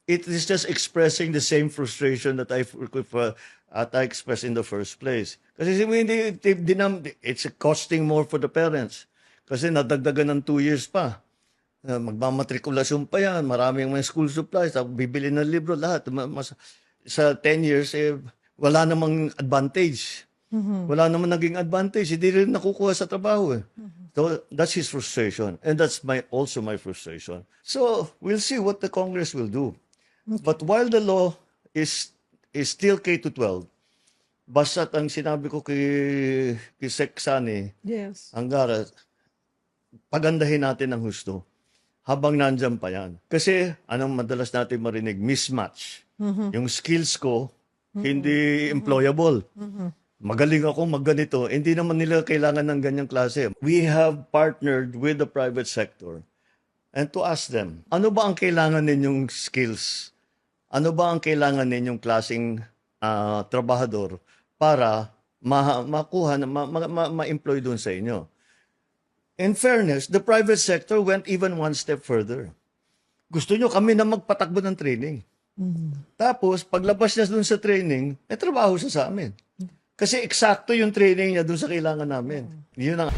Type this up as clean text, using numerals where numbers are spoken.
it is just expressing the same frustration that I expressed in the first place. Kasi it's costing more for the parents. Kasi nadagdagan ng 2 years pa. Magmamatrikulasyon pa yan, maraming mga school supplies, bibili ng libro, lahat. Sa 10 years, wala namang advantage. Wala namang naging advantage. Hindi rin nakukuha sa trabaho. So that's his frustration. And that's also my frustration. So we'll see what the Congress will do. But while the law is still K-12, basta't ang sinabi ko kay Sec Sani, Yes. Angara, pagandahin natin ang husto habang nandyan pa yan. Kasi, anong madalas natin marinig? Mismatch. Yung skills ko, hindi employable. Magaling ako magganito. Hindi naman nila kailangan ng ganyang klase. We have partnered with the private sector and to ask them, ano ba ang kailangan ninyong skills? Ano ba ang kailangan ninyong klaseng trabahador para makuha, ma-employ doon sa inyo? In fairness, the private sector went even one step further. Gusto nyo kami na magpatakbo ng training. Tapos, paglabas niya doon sa training, trabaho siya sa amin. Kasi eksakto yung training niya doon sa kailangan namin. Yun ang...